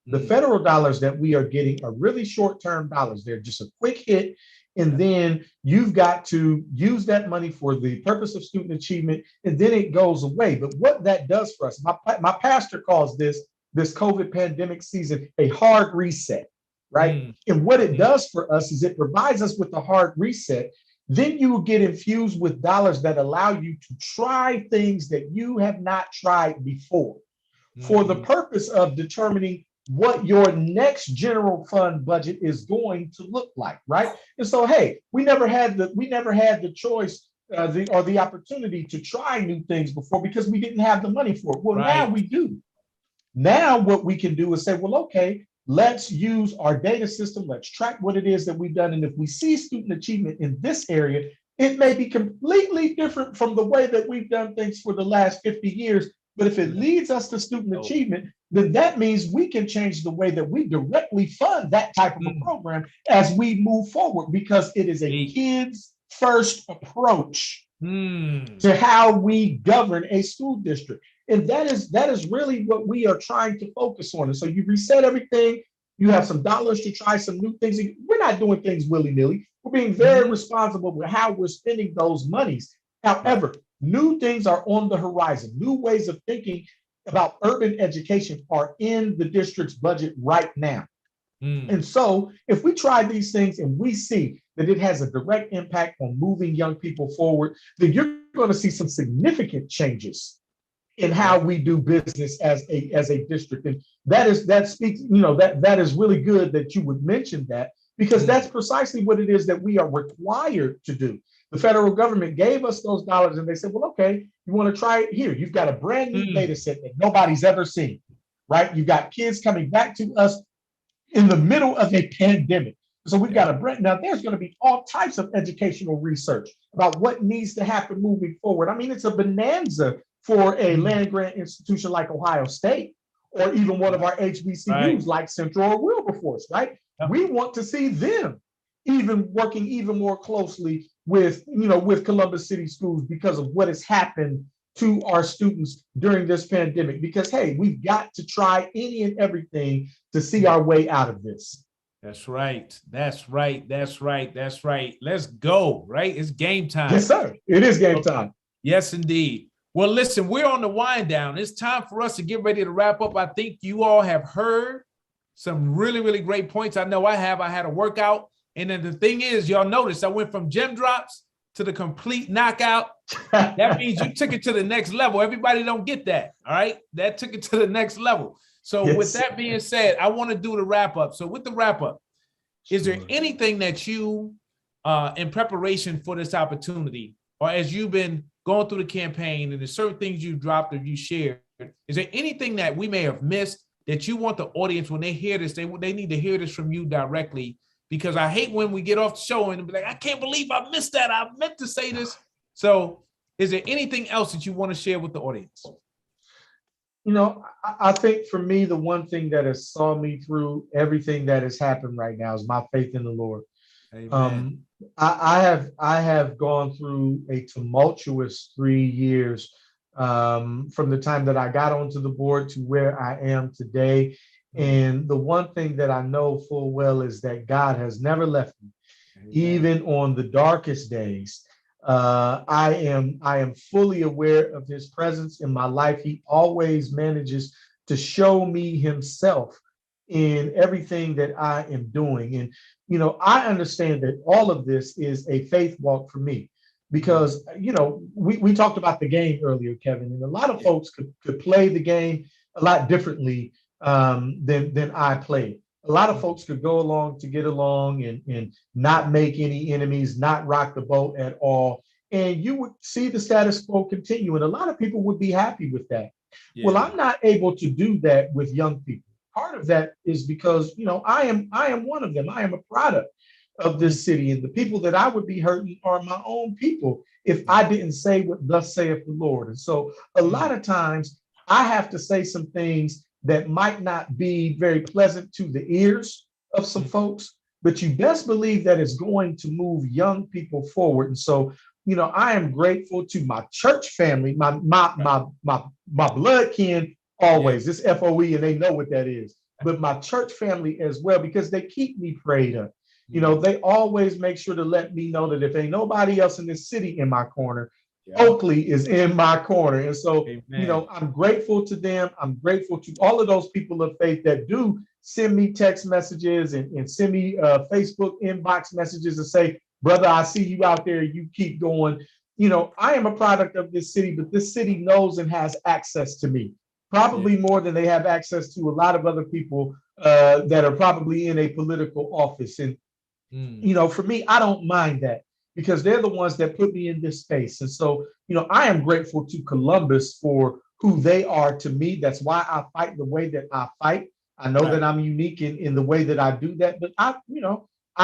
The federal dollars that we are getting are really short-term dollars. They're just a quick hit, and then you've got to use that money for the purpose of student achievement, and then it goes away. But what that does for us, my pastor calls this COVID pandemic season a hard reset, right? And what it does for us is it provides us with a hard reset. Then you will get infused with dollars that allow you to try things that you have not tried before, for the purpose of determining what your next general fund budget is going to look like, right? And so, hey, we never had the choice or the opportunity to try new things before because we didn't have the money for it. Well, now Right. we do. Now, what we can do is say, well, okay, let's use our data system. Let's track what it is that we've done. And if we see student achievement in this area, it may be completely different from the way that we've done things for the last 50 years. But if it leads us to student achievement, then that means we can change the way that we directly fund that type of a program as we move forward, because it is a kids first approach to how we govern a school district. And that is really what we are trying to focus on. And so you reset everything, you have some dollars to try some new things. We're not doing things willy-nilly. We're being very responsible with how we're spending those monies. However, new things are on the horizon. New ways of thinking about urban education are in the district's budget right now. And so if we try these things and we see that it has a direct impact on moving young people forward, then you're going to see some significant changes in how we do business as a district. And that speaks, that is really good that you would mention that, because that's precisely what it is that we are required to do. The federal government gave us those dollars and they said, well, okay, you want to try it here. You've got a brand new data set that nobody's ever seen, right? You've got kids coming back to us in the middle of a pandemic. So we've got now there's going to be all types of educational research about what needs to happen moving forward. I mean, it's a bonanza for a land grant institution like Ohio State, or even one of our HBCUs like Central or Wilberforce, right? We want to see them even working even more closely with Columbus City Schools because of what has happened to our students during this pandemic. Because, hey, we've got to try any and everything to see our way out of this. That's right. That's right. That's right. That's right. Let's go, right? It's game time. Yes, sir. It is game time. Yes, indeed. Well, listen, we're on the wind down. It's time for us to get ready to wrap up. I think you all have heard some really, really great points. I know I have. I had a workout. And then the thing is, y'all notice I went from gem drops to the complete knockout. That means you took it to the next level. Everybody don't get that. All right. That took it to the next level. So with that being said, I want to do the wrap up. So with the wrap up, is there anything that you, in preparation for this opportunity, or as you've been going through the campaign and there's certain things you dropped or you shared, is there anything that we may have missed that you want the audience, when they hear this, they need to hear this from you directly? Because I hate when we get off the show and be like, I can't believe I missed that. I meant to say this. So is there anything else that you want to share with the audience? I think for me, the one thing that has saw me through everything that has happened right now is my faith in the Lord. Amen. I have gone through a tumultuous 3 years from the time that I got onto the board to where I am today. And the one thing that I know full well is that God has never left me, even on the darkest days. I am fully aware of his presence in my life. He always manages to show me himself in everything that I am doing. And, I understand that all of this is a faith walk for me because, we talked about the game earlier, Kevin, and a lot of folks could play the game a lot differently than I play. A lot of folks could go along to get along and not make any enemies, not rock the boat at all. And you would see the status quo continue. And a lot of people would be happy with that. Yeah. Well, I'm not able to do that with young people. Part of that is because, I am one of them. I am a product of this city. And the people that I would be hurting are my own people if I didn't say what thus saith the Lord. And so a lot of times I have to say some things that might not be very pleasant to the ears of some folks, but you best believe that it's going to move young people forward. And so, I am grateful to my church family, my blood kin always, this FOE, and they know what that is, but my church family as well, because they keep me prayed up. They always make sure to let me know that if ain't nobody else in this city in my corner, Oakley is in my corner. And so, I'm grateful to them. I'm grateful to all of those people of faith that do send me text messages and send me Facebook inbox messages and say, brother, I see you out there. You keep going. I am a product of this city, but this city knows and has access to me. probably more than they have access to a lot of other people that are probably in a political office. And, for me, I don't mind that because they're the ones that put me in this space. And so, I am grateful to Columbus for who they are to me. That's why I fight the way that I fight. I know that I'm unique in the way that I do that, but I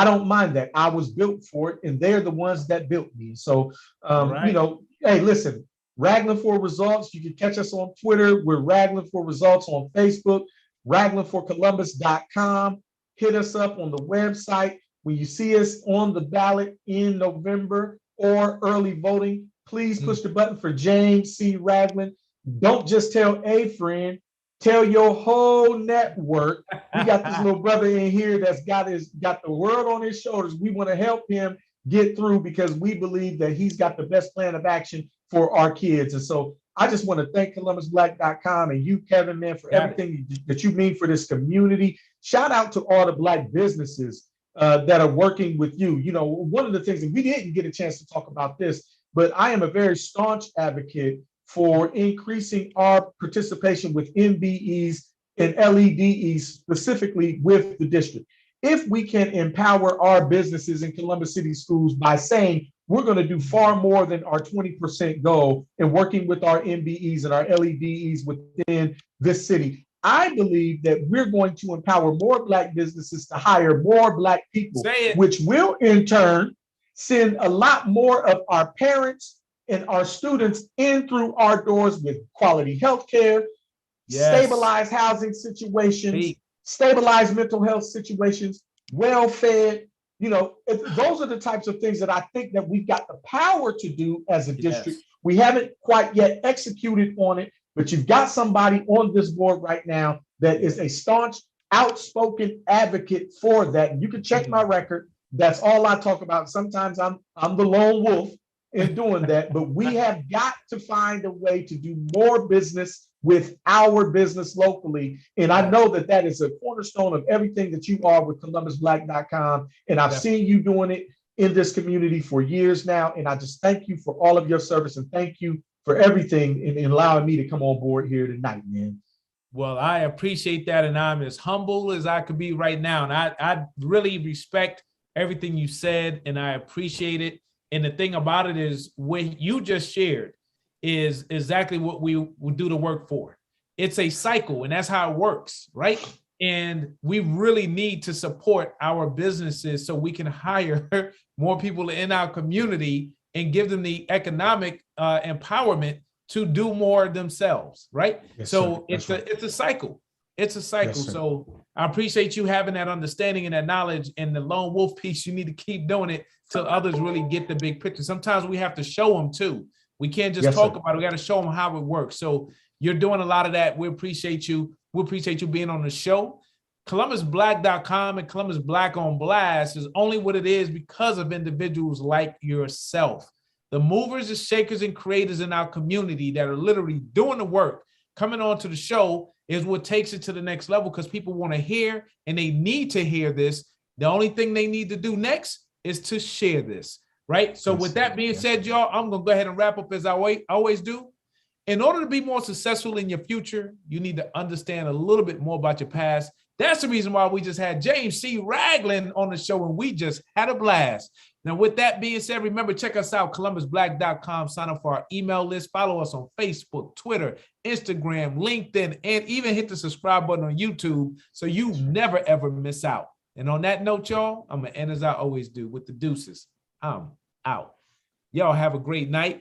don't mind that. I was built for it, and they're the ones that built me. So, hey, listen, Ragland for Results. You can catch us on Twitter. We're Ragland for Results on Facebook, raglandforcolumbus.com. Hit us up on the website. When you see us on the ballot in November or early voting, please push the button for James C. Ragland. Don't just tell a friend, tell your whole network. We got this little brother in here that's got the world on his shoulders. We want to help him get through because we believe that he's got the best plan of action for our kids. And so I just want to thank ColumbusBlack.com and you, Kevin, man, for everything that you mean for this community. Shout out to all the Black businesses that are working with you. One of the things that we didn't get a chance to talk about this, but I am a very staunch advocate for increasing our participation with MBEs and LEDEs, specifically with the district. If we can empower our businesses in Columbus City Schools by saying we're going to do far more than our 20% goal and working with our MBEs and our LEDEs within this city, I believe that we're going to empower more Black businesses to hire more Black people, which will in turn send a lot more of our parents and our students in through our doors with quality health care, stabilized housing situations, stabilized mental health situations, well-fed. Those are the types of things that I think that we've got the power to do as a district. We haven't quite yet executed on it, but you've got somebody on this board right now that is a staunch, outspoken advocate for that. And you can check my record. That's all I talk about. Sometimes I'm the lone wolf in doing that, but we have got to find a way to do more business with our business locally. And I know that that is a cornerstone of everything that you are with ColumbusBlack.com. And I've seen you doing it in this community for years now. And I just thank you for all of your service and thank you for everything in allowing me to come on board here tonight, man. Well, I appreciate that. And I'm as humble as I could be right now. And I really respect everything you said and I appreciate it. And the thing about it is what you just shared is exactly what we would do the work for. It's a cycle and that's how it works, right? And we really need to support our businesses so we can hire more people in our community and give them the economic empowerment to do more themselves, right? So it's a cycle. It's a cycle. So I appreciate you having that understanding and that knowledge, and the lone wolf piece, you need to keep doing it till others really get the big picture. Sometimes we have to show them too. We can't just talk about it. We got to show them how it works. So you're doing a lot of that. We appreciate you. We appreciate you being on the show. ColumbusBlack.com and Columbus Black on Blast is only what it is because of individuals like yourself. The movers, the shakers, and creators in our community that are literally doing the work, coming on to the show is what takes it to the next level because people want to hear and they need to hear this. The only thing they need to do next is to share this, right? So with that being said, y'all, I'm going to go ahead and wrap up as I always do. In order to be more successful in your future, you need to understand a little bit more about your past. That's the reason why we just had James C. Ragland on the show and we just had a blast. Now, with that being said, remember, check us out, ColumbusBlack.com. Sign up for our email list. Follow us on Facebook, Twitter, Instagram, LinkedIn, and even hit the subscribe button on YouTube so you never, ever miss out. And on that note, y'all, I'm going to end as I always do with the deuces. I'm out. Y'all have a great night.